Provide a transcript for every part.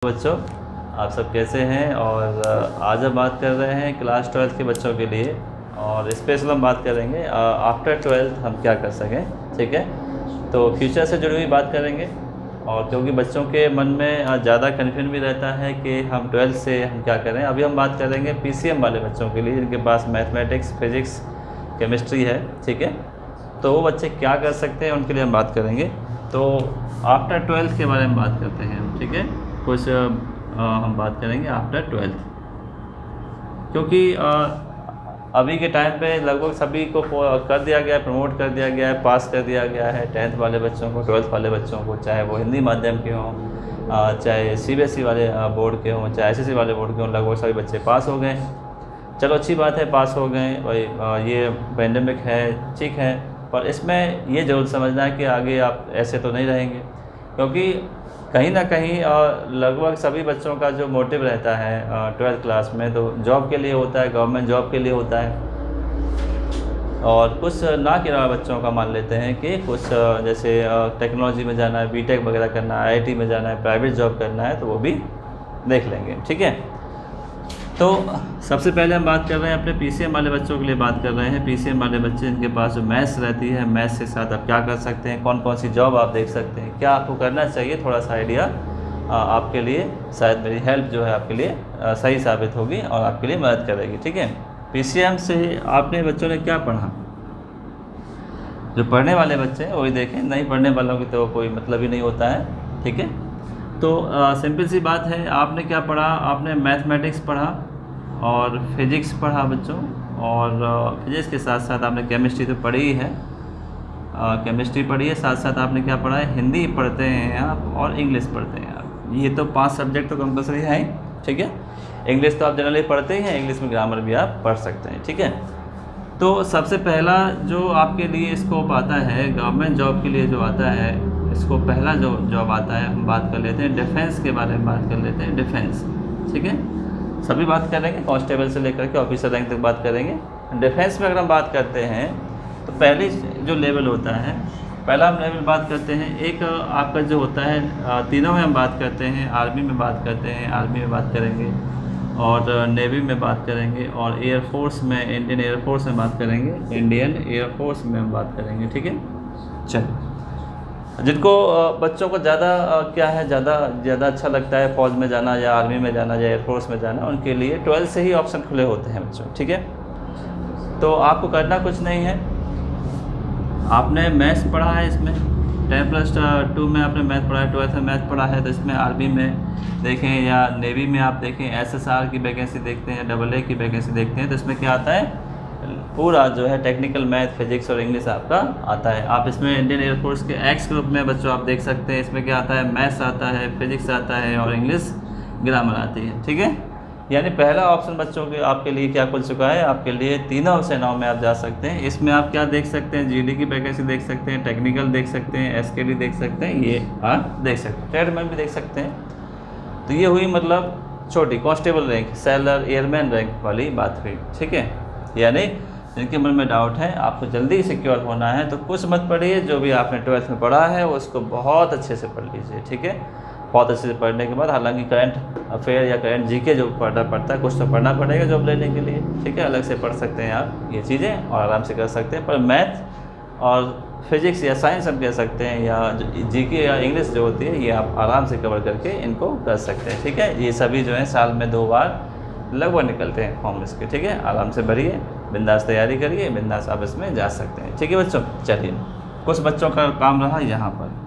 बच्चों, आप सब कैसे हैं। और आज हम बात कर रहे हैं क्लास 12 के बच्चों के लिए, और स्पेशल हम बात करेंगे आफ्टर 12 हम क्या कर सकें। ठीक है, तो फ्यूचर से जुड़ी हुई बात करेंगे। और क्योंकि बच्चों के मन में ज़्यादा कन्फ्यूजन भी रहता है कि हम 12 से हम क्या करें, अभी हम बात करेंगे PCM वाले बच्चों के लिए जिनके पास मैथमेटिक्स, फिज़िक्स, केमिस्ट्री है। ठीक है, तो वो बच्चे क्या कर सकते हैं उनके लिए हम बात करेंगे। तो आफ्टर 12 के बारे में बात करते हैं हम। ठीक है, कुछ हम बात करेंगे आफ्टर 12, क्योंकि अभी के टाइम पे लगभग सभी को कर दिया गया है, प्रमोट कर दिया गया है, पास कर दिया गया है 10th वाले बच्चों को, 12th वाले बच्चों को, चाहे वो हिंदी माध्यम के हों, चाहे CBSE वाले बोर्ड के हों, चाहे SSC वाले बोर्ड के हों, लगभग सभी बच्चे पास हो गए। चलो अच्छी बात है, पास हो गए भाई, ये पेंडेमिक है, ठीक है, पर इसमें ये ज़रूर समझना है कि आगे आप ऐसे तो नहीं रहेंगे, क्योंकि कहीं ना कहीं लगभग सभी बच्चों का जो मोटिव रहता है 12th क्लास में, तो जॉब के लिए होता है, गवर्नमेंट जॉब के लिए होता है। और कुछ ना किराया बच्चों का मान लेते हैं कि कुछ जैसे टेक्नोलॉजी में जाना है, BTech वगैरह करना है, IIT में जाना है, प्राइवेट जॉब करना है, तो वो भी देख लेंगे। ठीक है, तो सबसे पहले हम बात कर रहे हैं अपने PCM वाले बच्चों के लिए बात कर रहे हैं। PCM वाले बच्चे जिनके पास जो मैथ्स रहती है, मैथ्स के साथ आप क्या कर सकते हैं, कौन कौन सी जॉब आप देख सकते हैं, क्या आपको करना चाहिए, थोड़ा सा आइडिया आपके लिए, शायद मेरी हेल्प जो है आपके लिए सही साबित होगी और आपके लिए मदद करेगी। ठीक है, PCM से आपने बच्चों ने क्या पढ़ा, जो पढ़ने वाले बच्चे हैं वही देखें, नहीं पढ़ने वालों की तो कोई मतलब ही नहीं होता है। ठीक है, तो सिंपल सी बात है, आपने क्या पढ़ा, आपने मैथमेटिक्स पढ़ा और फिज़िक्स पढ़ा बच्चों, और फिज़िक्स के साथ साथ आपने केमिस्ट्री तो पढ़ी ही है, केमिस्ट्री पढ़ी है, साथ साथ आपने क्या पढ़ा है, हिंदी पढ़ते हैं आप और इंग्लिश पढ़ते हैं आप। ये तो 5 सब्जेक्ट तो कंपलसरी है ही। ठीक है, इंग्लिश तो आप जनरली पढ़ते ही हैं, इंग्लिश में ग्रामर भी आप पढ़ सकते हैं। ठीक है, तो सबसे पहला जो आपके लिए स्कोप आता है गवर्नमेंट जॉब के लिए, जो आता है इसको पहला जो जॉब आता है, हम बात कर लेते हैं डिफेंस के बारे में, बात कर लेते हैं डिफेंस। ठीक है, सभी बात करेंगे, कांस्टेबल से लेकर के ऑफिसर रैंक तक बात करेंगे। डिफेंस में अगर हम बात करते हैं तो पहले जो लेवल होता है, पहला हम लेवल बात करते हैं, एक आपका जो होता है, तीनों में हम बात करते हैं, आर्मी में बात करते हैं, आर्मी में बात करेंगे, और नेवी में बात करेंगे, और एयरफोर्स में, इंडियन एयरफोर्स में बात करेंगे, इंडियन एयरफोर्स में हम बात करेंगे। ठीक है, चलिए, जिनको बच्चों को ज़्यादा क्या है, ज़्यादा अच्छा लगता है फौज में जाना या आर्मी में जाना या एयरफोर्स में जाना, उनके लिए 12 से ही ऑप्शन खुले होते हैं बच्चों। ठीक है, तो आपको करना कुछ नहीं है, आपने मैथ्स पढ़ा है, इसमें 10+2 में आपने मैथ पढ़ा है, 12th में मैथ पढ़ा है, तो इसमें आर्मी में देखें या नेवी में आप देखें, SSR की वैकेंसी देखते हैं, AA की वैकेंसी देखते हैं, तो इसमें क्या आता है, पूरा जो है टेक्निकल मैथ, फिजिक्स और इंग्लिश आपका आता है। आप इसमें इंडियन एयरफोर्स के एक्स ग्रुप में बच्चों आप देख सकते हैं, इसमें क्या आता है, मैथ्स आता है, फिजिक्स आता है और इंग्लिश ग्रामर आती है। ठीक है, यानी पहला ऑप्शन बच्चों के आपके लिए क्या खुल चुका है, आपके लिए तीनों सेनाओं में आप जा सकते हैं। इसमें आप क्या देख सकते हैं, GD की वैकेंसी देख सकते हैं, टेक्निकल देख सकते हैं, SKD देख सकते हैं, ये आप देख सकते हैं, ट्रेडमैन भी देख सकते हैं। तो ये हुई मतलब छोटी constable rank, seller, airman rank वाली बात हुई। ठीक है, यानी जिनके मन में डाउट है, आपको जल्दी सिक्योर होना है, तो कुछ मत पढ़िए, जो भी आपने 12th में पढ़ा है उसको बहुत अच्छे से पढ़ लीजिए। ठीक है, बहुत अच्छे से पढ़ने के बाद, हालांकि करंट अफेयर या करंट GK जो पढ़ना पड़ता है, कुछ तो पढ़ना पड़ेगा जॉब लेने के लिए। ठीक है, अलग से पढ़ सकते हैं आप ये चीज़ें और आराम से कर सकते हैं, पर मैथ और फिजिक्स या साइंस हम कह सकते हैं, या GK या इंग्लिश जो होती है, ये आप आराम से कवर करके इनको कर सकते हैं। ठीक है, ये सभी जो है साल में 2 बार लगभग निकलते हैं फॉर्म इसके। ठीक है, आराम से भरिए, बिंदास तैयारी करिए, बिंदास आप इसमें जा सकते हैं। ठीक है बच्चों, चलिए, कुछ बच्चों का काम रहा यहाँ पर।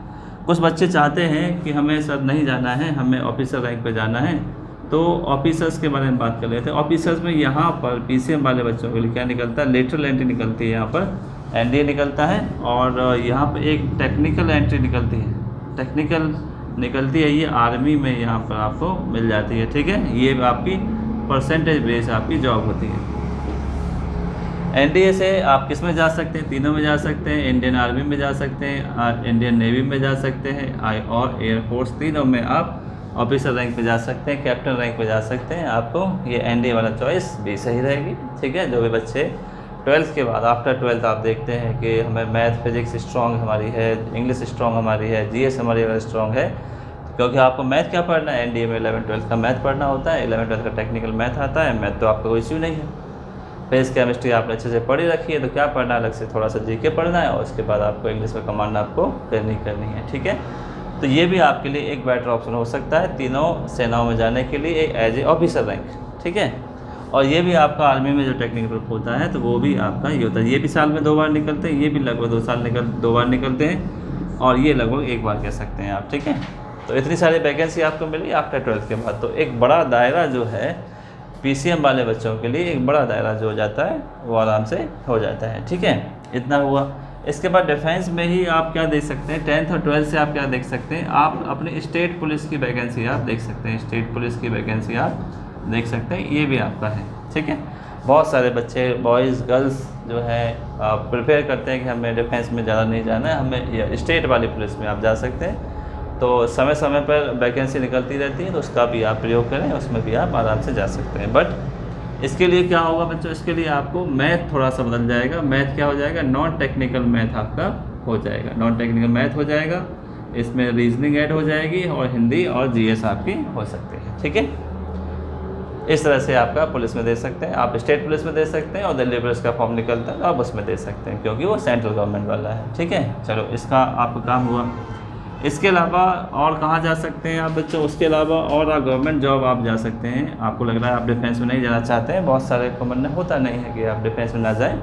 कुछ बच्चे चाहते हैं कि हमें सर नहीं जाना है, हमें ऑफिसर रैंक पे जाना है, तो ऑफिसर्स के बारे में बात कर लेते हैं। ऑफिसर्स में यहाँ पर PCM वाले बच्चों के लिए क्या निकलता है, लेटरल एंट्री निकलती है, यहाँ पर NDA निकलता है, और यहाँ पर एक टेक्निकल एंट्री निकलती है, टेक्निकल निकलती है, ये आर्मी में यहाँ पर आपको मिल जाती है। ठीक है, ये आपकी परसेंटेज बेस आपकी जॉब होती है। NDA से आप किस में जा सकते हैं, तीनों में जा सकते हैं, इंडियन आर्मी में जा सकते हैं, इंडियन नेवी में जा सकते हैं, और एयरफोर्स, तीनों में आप ऑफिसर रैंक पे जा सकते हैं, कैप्टन रैंक पे जा सकते हैं। आपको ये NDA वाला चॉइस भी सही रहेगी। ठीक है, जो भी बच्चे 12th के बाद, आफ्टर 12th आप देखते हैं कि हमें मैथ, फिजिक्स स्ट्रॉन्ग हमारी है, इंग्लिश स्ट्रॉन्ग हमारी है, GS हमारी अगर स्ट्रॉन्ग है, क्योंकि आपको मैथ क्या पढ़ना है, एनडीए में 11-12 का मैथ पढ़ना होता है, 11-12 का टेक्निकल मैथ आता है, मैथ तो आपका कोई इश्यू नहीं है। फिजिक्स केमिस्ट्री आपने अच्छे से पढ़ी रखी है, तो क्या पढ़ना है, अलग से थोड़ा सा जीके पढ़ना है, और उसके बाद आपको इंग्लिश में कमांड आपको करनी है, ठीक है। तो ये भी आपके लिए एक बेटर ऑप्शन हो सकता है तीनों सेनाओं में जाने के लिए एज ए ऑफिसर रैंक, ठीक है। और ये भी आपका आर्मी में जो टेक्निकल ग्रुप होता है तो वो भी आपका ये होता है, ये भी साल में 2 बार निकलते हैं, ये भी लगभग 2 बार निकलते हैं, और ये लगभग 1 बार कह सकते हैं आप, ठीक है। तो इतनी सारी वैकेंसी आपको मिली आफ्टर 12th के बाद, तो एक बड़ा दायरा जो है पीसीएम वाले बच्चों के लिए एक बड़ा दायरा जो हो जाता है वो आराम से हो जाता है, ठीक है। इतना हुआ। इसके बाद डिफेंस में ही आप क्या देख सकते हैं, 10th और 12th से आप क्या देख सकते हैं, आप अपने स्टेट पुलिस की वैकेंसी आप देख सकते हैं, स्टेट पुलिस की वैकेंसी आप देख सकते हैं, ये भी आपका है, ठीक है। बहुत सारे बच्चे बॉयज़ गर्ल्स जो है प्रिपेयर करते हैं कि हमें डिफेंस में ज़्यादा नहीं जाना है, हमें स्टेट वाली पुलिस में आप जा सकते हैं। तो समय समय पर वैकेंसी निकलती रहती है, तो उसका भी आप प्रयोग करें, उसमें भी आप आराम से जा सकते हैं। बट इसके लिए क्या होगा बच्चों, इसके लिए आपको मैथ थोड़ा सा बदल जाएगा। मैथ क्या हो जाएगा, नॉन टेक्निकल मैथ आपका हो जाएगा, नॉन टेक्निकल मैथ हो जाएगा, इसमें रीजनिंग ऐड हो जाएगी, और हिंदी और जीएस आपकी हो सकती है, ठीक है। इस तरह से आपका पुलिस में दे सकते हैं, आप स्टेट पुलिस में दे सकते हैं, और दिल्ली पुलिस का फॉर्म निकलता है तो आप उसमें दे सकते हैं, क्योंकि वो सेंट्रल गवर्नमेंट वाला है, ठीक है। चलो, इसका आपका काम हुआ। इसके अलावा और कहाँ जा सकते हैं आप बच्चों, उसके अलावा और गवर्नमेंट जॉब आप जा सकते हैं। आपको लग रहा है आप डिफेंस में नहीं जाना चाहते हैं, बहुत सारे को मन होता नहीं है कि आप डिफेंस में ना जाएं,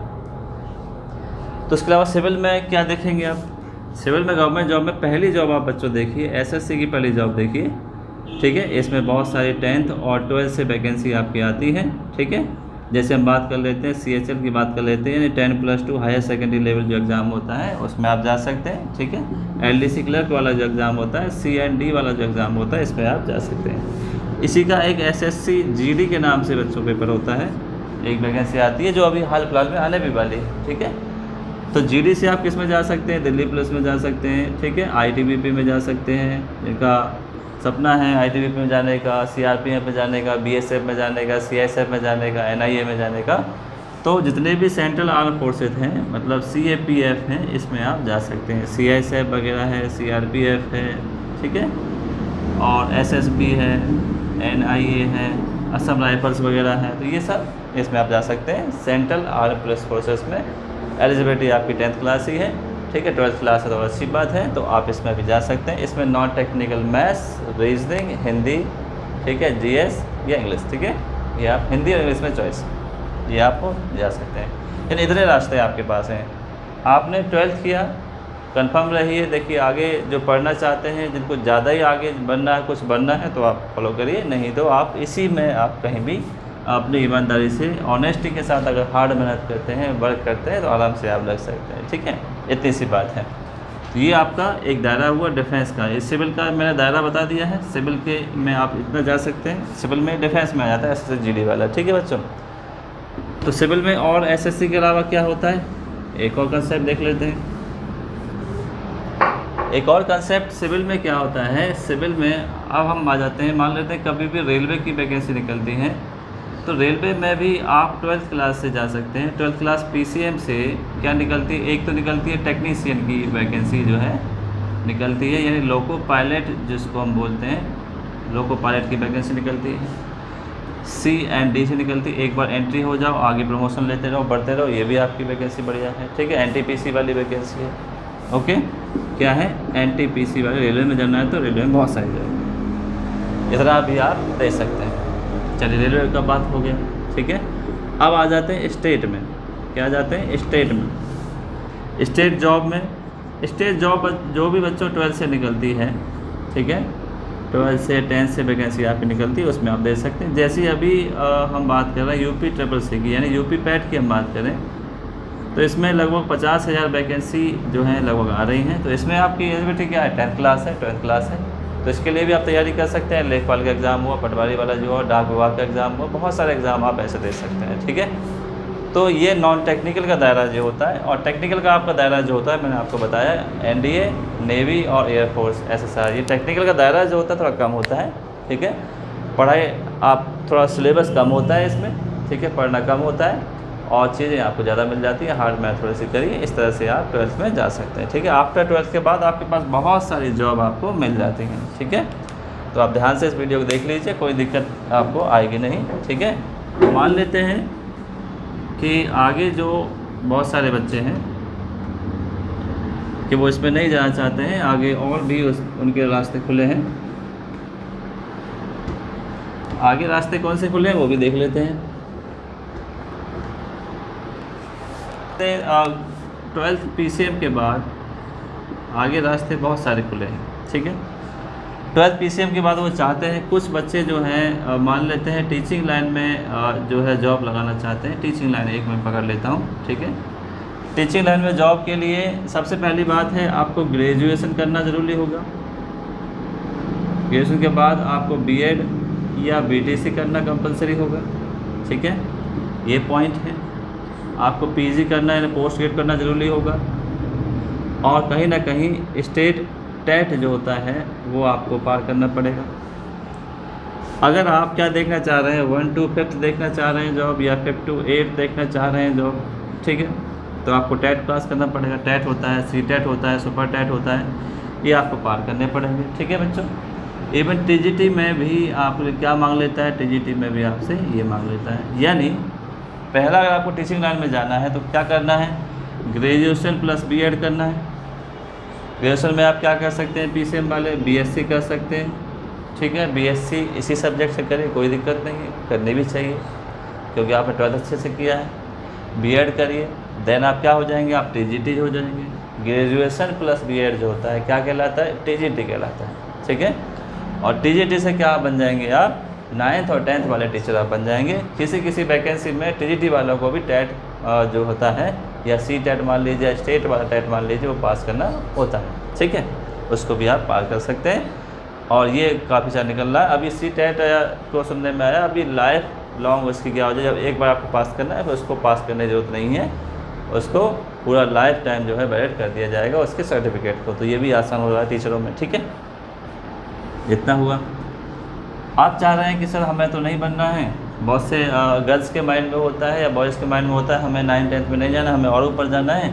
तो उसके अलावा सिविल में क्या देखेंगे आप, सिविल में गवर्नमेंट जॉब में पहली जॉब आप बच्चों देखिए, एसएससी की पहली जॉब देखिए, ठीक है। इसमें बहुत सारी 10th और 12th से वैकेंसी आपकी आती है, ठीक है। जैसे हम बात कर लेते हैं CHL की बात कर लेते हैं, यानी 10+2 हायर सेकेंडरी लेवल जो एग्ज़ाम होता है उसमें आप जा सकते हैं, ठीक है। LDC क्लर्क वाला जो एग्ज़ाम होता है, C&D वाला जो एग्ज़ाम होता है, इस पर आप जा सकते हैं। इसी का एक SSC GD के नाम से बच्चों पेपर होता है, एक वैकेंसी आती है जो अभी हाल फिलहाल में आने भी वाली है, ठीक है। तो GD से आप किस में जा सकते हैं, दिल्ली पुलिस में जा सकते हैं, ठीक है। ITBP में जा सकते हैं, इनका सपना है ITBP में जाने का, CRPF में जाने का, BSF में जाने का, CSF में जाने का, NIA में जाने का। तो जितने भी सेंट्रल आर्म फोर्सेज हैं, मतलब CAPF हैं, इसमें आप जा सकते हैं। CSF वगैरह है, CRPF है, ठीक है, और SSB है, NIA है, असम राइफल्स वगैरह है, तो ये सब इसमें आप जा सकते हैं। सेंट्रल आर्म पुलिस फोर्सेस में एलिजिबिलिटी आपकी 10th क्लास ही है, ठीक है। 12th क्लास है तो अच्छी बात है, तो आप इसमें भी जा सकते हैं। इसमें non technical maths, reasoning, Hindi, ठीक है, GS या इंग्लिश, ठीक है, ये आप हिंदी और इंग्लिश में चॉइस, ये आप जा सकते हैं। यानी इतने रास्ते आपके पास हैं। आपने 12th किया, कंफर्म रहिए, देखिए आगे जो पढ़ना चाहते हैं, जिनको ज़्यादा ही आगे बनना है, कुछ बनना है, तो आप फॉलो करिए, नहीं तो आप इसी में आप कहीं भी अपनी ईमानदारी से ऑनेस्टी के साथ अगर हार्ड मेहनत करते हैं, वर्क करते हैं, तो आराम से आप लग सकते हैं, ठीक है। इतनी सी बात है। तो ये आपका एक दायरा हुआ डिफेंस का। इस सिविल का मैंने दायरा बता दिया है, सिविल के में आप इतना जा सकते हैं, सिविल में डिफेंस में आ जाता है SSC GD वाला, ठीक है बच्चों। तो सिविल में और SSC के अलावा क्या होता है, एक और कंसेप्ट देख लेते हैं। एक और कंसेप्ट सिविल में क्या होता है, सिविल में अब हम आ जाते हैं, मान लेते हैं कभी भी रेलवे की वैकेंसी निकलती है, तो रेलवे में भी आप 12th क्लास से जा सकते हैं। 12th क्लास PCM से क्या निकलती है, एक तो निकलती है टेक्नीशियन की वैकेंसी जो है निकलती है, यानी लोको पायलट जिसको हम बोलते हैं, लोको पायलट की वैकेंसी निकलती है। C&D से निकलती है, एक बार एंट्री हो जाओ, आगे प्रमोशन लेते रहो, बढ़ते रहो, ये भी आपकी वैकेंसी बढ़िया है, ठीक है। NTPC वाली वैकेंसी है, ओके, क्या है, NTPC वाले, रेलवे में जाना है तो रेलवे में बहुत सारी जगह, इतना भी आप दे सकते हैं। चलिए, रेलवे का बात हो गया, ठीक है। अब आ जाते हैं स्टेट में, क्या आ जाते हैं स्टेट में। स्टेट जॉब में, स्टेट जॉब जो भी बच्चों 12th से निकलती है, ठीक है, 12th से 10th से वैकेंसी आपकी निकलती है, उसमें आप दे सकते हैं। जैसे अभी हम बात कर रहे हैं UP की, यानी UP पैट की हम बात करें, तो इसमें लगभग 50,000 वैकेंसी जो है लगभग आ रही हैं। तो इसमें आपकी एलिजिबिलिटी क्या है, 10th क्लास है, 12th क्लास है, तो इसके लिए भी आप तैयारी कर सकते हैं। लेखपाल का एग्ज़ाम हुआ, पटवारी वाला जो हुआ, डाक विभाग का एग्ज़ाम हुआ, बहुत सारे एग्ज़ाम आप ऐसे दे सकते हैं, ठीक है। तो ये नॉन टेक्निकल का दायरा जो होता है, और टेक्निकल का आपका दायरा जो होता है, मैंने आपको बताया NDA, नेवी और एयरफोर्स, SSR, ये टेक्निकल का दायरा जो होता है थोड़ा कम होता है, ठीक है। पढ़ाई आप थोड़ा सिलेबस कम होता है इसमें, ठीक है, पढ़ना कम होता है, और चीज़ें आपको ज़्यादा मिल जाती है, हार्ड मैथ थोड़ी सी करिए, इस तरह से आप 12th में जा सकते हैं, ठीक है। आफ्टर 12th के बाद आपके पास बहुत सारी जॉब आपको मिल जाती हैं, ठीक है। तो आप ध्यान से इस वीडियो को देख लीजिए, कोई दिक्कत आपको आएगी नहीं, ठीक है। मान लेते हैं कि आगे जो बहुत सारे बच्चे हैं कि वो इसमें नहीं जाना चाहते हैं, आगे और भी उनके रास्ते खुले हैं। आगे रास्ते कौन से खुले हैं वो भी देख लेते हैं। 12th PCM के बाद आगे रास्ते बहुत सारे खुले हैं, ठीक है। 12th PCM के बाद वो चाहते हैं, कुछ बच्चे जो हैं मान लेते हैं टीचिंग लाइन में जो है जॉब लगाना चाहते हैं। टीचिंग लाइन एक मैं पकड़ लेता हूँ, ठीक है। टीचिंग लाइन में जॉब के लिए सबसे पहली बात है आपको ग्रेजुएशन करना ज़रूरी होगा। ग्रेजुएशन के बाद आपको BEd या BTC करना कंपलसरी होगा, ठीक है, ये पॉइंट है। आपको PG करना या पोस्ट ग्रेड करना ज़रूरी होगा, और कहीं ना कहीं स्टेट टेट जो होता है वो आपको पार करना पड़ेगा। अगर आप क्या देखना चाह रहे हैं, 1 to 5th देखना चाह रहे हैं जॉब, या 5th to 8th देखना चाह रहे हैं जॉब, ठीक है, तो आपको टेट पास करना पड़ेगा। टेट होता है, CTET होता है, सुपर टेट होता है, ये आपको पार करने पड़ेंगे, ठीक है बच्चों। इवन TGT में भी आपको क्या मांग लेता है, TGT में भी आपसे ये मांग लेता है। यानी पहला अगर आपको टीचिंग लाइन में जाना है तो क्या करना है, ग्रेजुएशन प्लस BEd करना है। ग्रेजुएशन में आप क्या कर सकते हैं, PCM वाले BSc कर सकते हैं, ठीक है। BSc इसी सब्जेक्ट से करें, कोई दिक्कत नहीं है, करनी भी चाहिए क्योंकि आपने 12th अच्छे से किया है। BEd करिए, देन आप क्या हो जाएंगे, आप TGT हो जाएंगे। ग्रेजुएशन प्लस BEd जो होता है क्या कहलाता है, TGT कहलाता है, ठीक है। और TGT से क्या बन जाएंगे आप, 9th और 10th वाले टीचर आप बन जाएंगे। किसी किसी वैकेंसी में TGT वालों को भी टेट जो होता है, या CTET मान लीजिए, या स्टेट वाला टेट मान लीजिए, वो पास करना होता है, ठीक है, उसको भी आप पार कर सकते हैं। और ये काफ़ी सारा निकल रहा है अभी CTET को सुनने में आया, अभी लाइफ लॉन्ग उसकी क्या हो जाए, जब एक बार आपको पास करना है तो उसको पास करने की ज़रूरत नहीं है, उसको पूरा लाइफ टाइम जो है वैलिड कर दिया जाएगा उसके सर्टिफिकेट को। तो ये भी आसान हो रहा है टीचरों में, ठीक है। इतना हुआ। आप चाह रहे हैं कि सर हमें तो नहीं बनना है, बहुत से गर्ल्स के माइंड में होता है या बॉयज़ के माइंड में होता है हमें 9th 10th में नहीं जाना, हमें और ऊपर जाना है।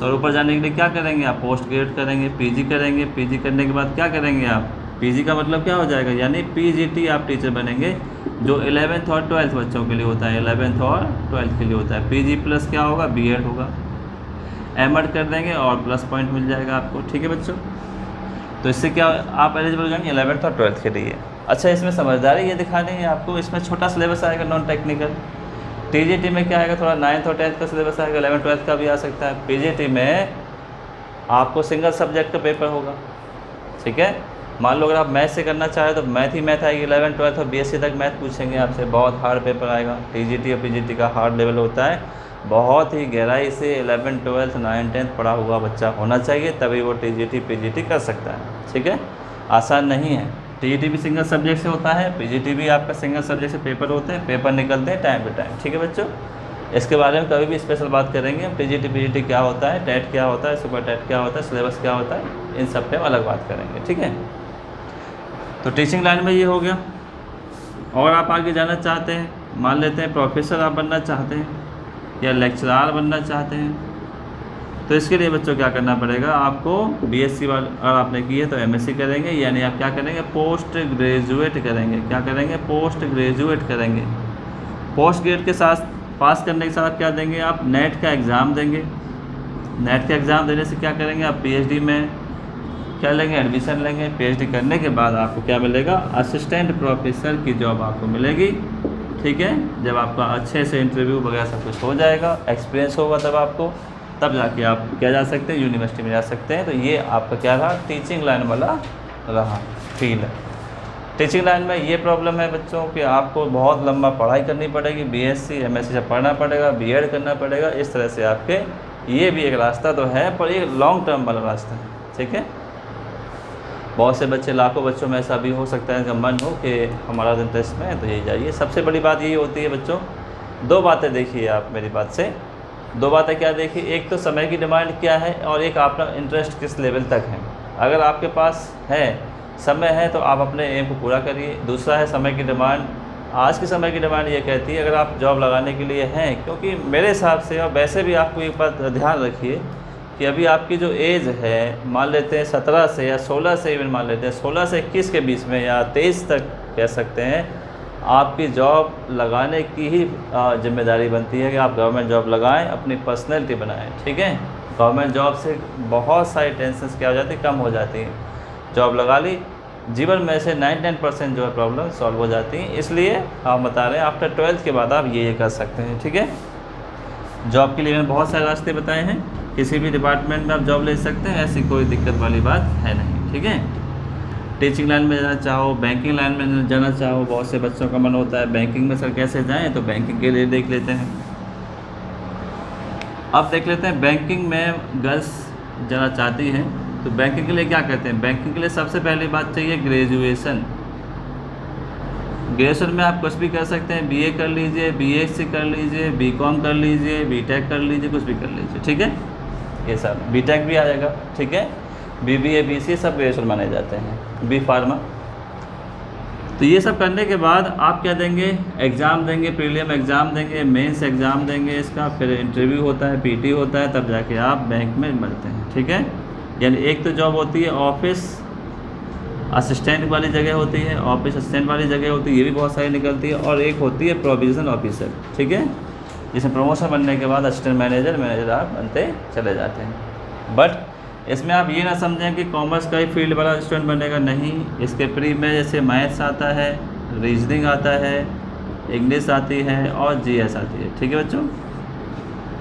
तो और ऊपर जाने के लिए क्या करेंगे, आप पोस्ट ग्रेड करेंगे, PG करेंगे। PG करने के बाद क्या करेंगे आप, PG का मतलब क्या हो जाएगा, यानी PGT आप टीचर बनेंगे, जो 11th और 12th बच्चों के लिए होता है, 11th और 12th के लिए होता है। PG प्लस क्या होगा, BEd होगा। MEd कर देंगे और प्लस पॉइंट मिल जाएगा आपको, ठीक है बच्चों। तो इससे क्या आप एलिजिबल हो जाएंगे 11th और 12th के लिए। अच्छा, इसमें समझदारी ये दिखानी है आपको, इसमें छोटा सिलेबस आएगा नॉन टेक्निकल। TGT में क्या आएगा, थोड़ा 9th और 10th का सिलेबस आएगा, 11th 12th का भी आ सकता है। PGT में आपको सिंगल सब्जेक्ट का पेपर होगा, ठीक है। मान लो अगर आप मैथ से करना चाहें तो मैथ ही मैथ आएगी, 11th 12th और BSc तक मैथ पूछेंगे आपसे, बहुत हार्ड पेपर आएगा। TGT और PGT का हार्ड लेवल होता है, बहुत ही गहराई से 11th 12th 9th 10th पढ़ा हुआ बच्चा होना चाहिए, तभी वो TGT PGT कर सकता है, ठीक है। आसान नहीं है। TGT भी सिंगल सब्जेक्ट से होता है, PGT भी आपका सिंगल सब्जेक्ट से पेपर होते हैं, पेपर निकलते हैं टाइम टू टाइम, ठीक है बच्चों। इसके बारे में कभी भी स्पेशल बात करेंगे हम, TGT PGT क्या होता है, टेट क्या होता है, सुपर टेट क्या होता है, सिलेबस क्या होता है, इन सब पे हम अलग बात करेंगे, ठीक है। तो टीचिंग लाइन में ये हो गया। और आप आगे जाना चाहते हैं, मान लेते हैं प्रोफेसर आप बनना चाहते हैं या लेक्चरार बनना चाहते हैं, तो इसके लिए बच्चों क्या करना पड़ेगा, आपको BSc वाला अगर आपने की है तो MSc करेंगे, यानी आप क्या करेंगे, पोस्ट ग्रेजुएट करेंगे। क्या करेंगे, पोस्ट ग्रेजुएट करेंगे। पोस्ट ग्रेड के साथ पास करने के साथ क्या देंगे, आप नेट का एग्ज़ाम देंगे। नेट का एग्ज़ाम देने से क्या करेंगे, आप PhD में क्या लेंगे, एडमिशन लेंगे। PhD करने के बाद आपको क्या मिलेगा, असिस्टेंट प्रोफेसर की जॉब आपको मिलेगी, ठीक है। जब आपका अच्छे से इंटरव्यू वगैरह सब कुछ हो जाएगा, एक्सपीरियंस होगा तब आपको, तब जाके आप क्या जा सकते हैं, यूनिवर्सिटी में जा सकते हैं। तो ये आपका क्या रहा, टीचिंग लाइन वाला रहा फील्ड। टीचिंग लाइन में ये प्रॉब्लम है बच्चों कि आपको बहुत लंबा पढ़ाई करनी पड़ेगी, BSc MSc से पढ़ना पड़ेगा, BEd करना पड़ेगा। इस तरह से आपके ये भी एक रास्ता तो है, पर ये लॉन्ग टर्म वाला रास्ता है, ठीक है। बहुत से बच्चे, लाखों बच्चों में ऐसा भी हो सकता है कि मन हो कि हमारा इंटरेस्ट में है तो यही जाइए। सबसे बड़ी बात यही होती है बच्चों, दो बातें देखिए आप मेरी बात से, दो बातें क्या देखिए, एक तो समय की डिमांड क्या है और एक आपका इंटरेस्ट किस लेवल तक है। अगर आपके पास है समय है तो आप अपने एम को पूरा करिए। दूसरा है समय की डिमांड, आज के समय की डिमांड ये कहती है अगर आप जॉब लगाने के लिए हैं, क्योंकि मेरे हिसाब से और वैसे भी आपको एक बात ध्यान रखिए कि अभी आपकी जो एज है मान लेते हैं 17 से या 16 से, इवन मान लेते हैं 16 से 21 के बीच में या 23 तक कह सकते हैं, आपकी जॉब लगाने की ही जिम्मेदारी बनती है कि आप गवर्नमेंट जॉब लगाएं, अपनी पर्सनैलिटी बनाएं। ठीक है, गवर्नमेंट जॉब से बहुत सारी टेंशन क्या हो जाती है, कम हो जाती हैं। जॉब लगा ली, जीवन में से 99% जो है प्रॉब्लम सॉल्व हो जाती हैं। इसलिए हम बता रहे हैं आफ्टर 12th के बाद आप ये कर सकते हैं। ठीक है, जॉब के लिए मैंने बहुत सारे रास्ते बताए हैं, किसी भी डिपार्टमेंट में आप जॉब ले सकते हैं, ऐसी कोई दिक्कत वाली बात है नहीं। ठीक है, टीचिंग लाइन में जाना चाहो, बैंकिंग लाइन में जाना चाहो, बहुत से बच्चों का मन होता है बैंकिंग में सर कैसे जाएं, तो बैंकिंग के लिए देख लेते हैं। अब देख लेते हैं बैंकिंग में गर्ल्स जाना चाहती हैं तो बैंकिंग के लिए क्या कहते हैं। बैंकिंग के लिए सबसे पहली बात चाहिए ग्रेजुएशन। ग्रेजुएशन में आप कुछ भी कर सकते हैं, बीए कर लीजिए, बीएससी कर लीजिए, बीकॉम कर लीजिए, बीटेक कर लीजिए, कुछ भी कर लीजिए। ठीक है, ये सब बीटेक भी आ जाएगा। ठीक है, बीबीए बीसीए सब ग्रेजुएशन माने जाते हैं, बी फार्मा। तो ये सब करने के बाद आप क्या देंगे, एग्ज़ाम देंगे, प्रीलिम एग्ज़ाम देंगे, मेंस एग्ज़ाम देंगे, इसका फिर इंटरव्यू होता है, पीटी होता है, तब जाके आप बैंक में मिलते हैं। ठीक है, यानी एक तो जॉब होती है ऑफिस असिस्टेंट वाली जगह होती है, ऑफिस असिस्टेंट वाली जगह होती है, ये भी बहुत सारी निकलती है, और एक होती है प्रोविजन ऑफिसर। ठीक है, जिसमें प्रमोशन बनने के बाद असिस्टेंट मैनेजर आप बनते चले जाते हैं। बट इसमें आप ये ना समझें कि कॉमर्स का ही फील्ड वाला स्टूडेंट बनेगा, नहीं। इसके प्री में जैसे मैथ्स आता है, रीजनिंग आता है, इंग्लिश आती है और जीएस आती है। ठीक है बच्चों,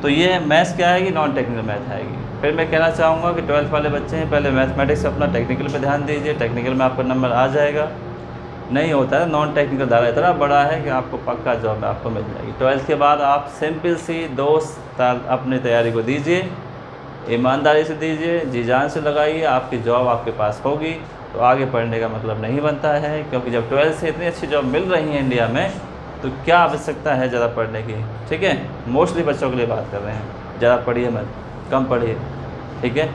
तो ये मैथ्स क्या आएगी, नॉन टेक्निकल मैथ आएगी। फिर मैं कहना चाहूँगा कि 12th वाले बच्चे हैं, पहले मैथमेटिक्स अपना टेक्निकल पे ध्यान दीजिए, टेक्निकल में आपका नंबर आ जाएगा। नहीं होता है नॉन टेक्निकल धारा इतना बड़ा है कि आपको पक्का जॉब आपको मिल जाएगी। 12th के बाद आप सिंपल सी 2 साल अपनी तैयारी को दीजिए, ईमानदारी से दीजिए, जी जान से लगाइए, आपकी जॉब आपके पास होगी। तो आगे पढ़ने का मतलब नहीं बनता है, क्योंकि जब 12th से इतनी अच्छी जॉब मिल रही है इंडिया में, तो क्या आवश्यकता है ज़्यादा पढ़ने की। ठीक है, मोस्टली बच्चों के लिए बात कर रहे हैं, ज़्यादा पढ़िए मत, कम पढ़िए। ठीक है,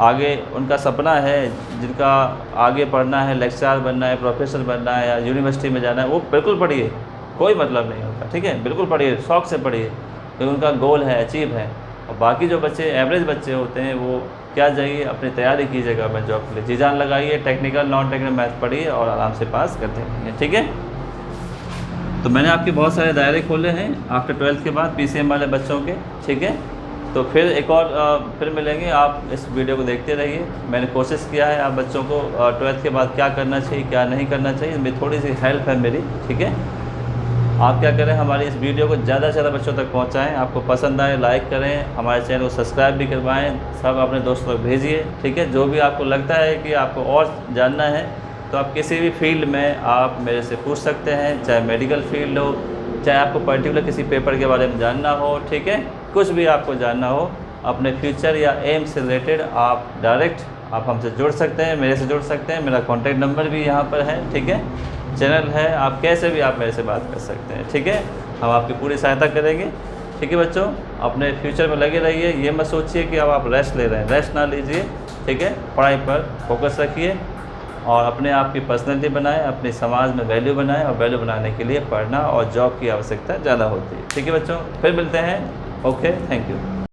आगे उनका सपना है, जिनका आगे पढ़ना है, लेक्चरर बनना है, प्रोफेसर बनना है या यूनिवर्सिटी में जाना है, वो बिल्कुल पढ़िए, कोई मतलब नहीं होता। ठीक है, बिल्कुल पढ़िए, शौक़ से पढ़िए, क्योंकि उनका गोल है, अचीव है। और बाकी जो बच्चे एवरेज बच्चे होते हैं वो क्या जाइए, अपनी तैयारी कीजिएगा गवर्नमेंट जॉब के लिए, जी जान लगाइए, टेक्निकल नॉन टेक्निकल मैथ पढ़िए और आराम से पास करते रहिए। ठीक है, तो मैंने आपके बहुत सारे दायरे खोले हैं आफ्टर 12th के बाद पीसीएम वाले बच्चों के। ठीक है, तो फिर एक और फिर मिलेंगे, आप इस वीडियो को देखते रहिए। मैंने कोशिश किया है आप बच्चों को 12th के बाद क्या करना चाहिए, क्या नहीं करना चाहिए, मेरी थोड़ी सी हेल्प है मेरी। ठीक है, आप क्या करें, हमारी इस वीडियो को ज़्यादा से ज़्यादा बच्चों तक पहुंचाएं, आपको पसंद आए लाइक करें, हमारे चैनल को सब्सक्राइब भी करवाएं, सब अपने दोस्तों तक भेजिए। ठीक है, जो भी आपको लगता है कि आपको और जानना है तो आप किसी भी फील्ड में आप मेरे से पूछ सकते हैं, चाहे मेडिकल फील्ड हो, चाहे आपको पर्टिकुलर किसी पेपर के बारे में जानना हो। ठीक है, कुछ भी आपको जानना हो अपने फ्यूचर या एम से रिलेटेड, आप डायरेक्ट आप हमसे जुड़ सकते हैं, मेरे से जुड़ सकते हैं। मेरा कॉन्टैक्ट नंबर भी यहाँ पर है। ठीक है, चैनल है, आप कैसे भी आप मेरे से बात कर सकते हैं। ठीक है, हम आपकी पूरी सहायता करेंगे। ठीक है बच्चों, अपने फ्यूचर में लगे रहिए, ये मत सोचिए कि अब आप रेस्ट ले रहे हैं, रेस्ट ना लीजिए। ठीक है, पढ़ाई पर फोकस रखिए और अपने आप की पर्सनैलिटी बनाएं, अपने समाज में वैल्यू बनाएं, और वैल्यू बनाने के लिए पढ़ना और जॉब की आवश्यकता ज़्यादा होती है। ठीक है बच्चों, फिर मिलते हैं। Okay, thank you.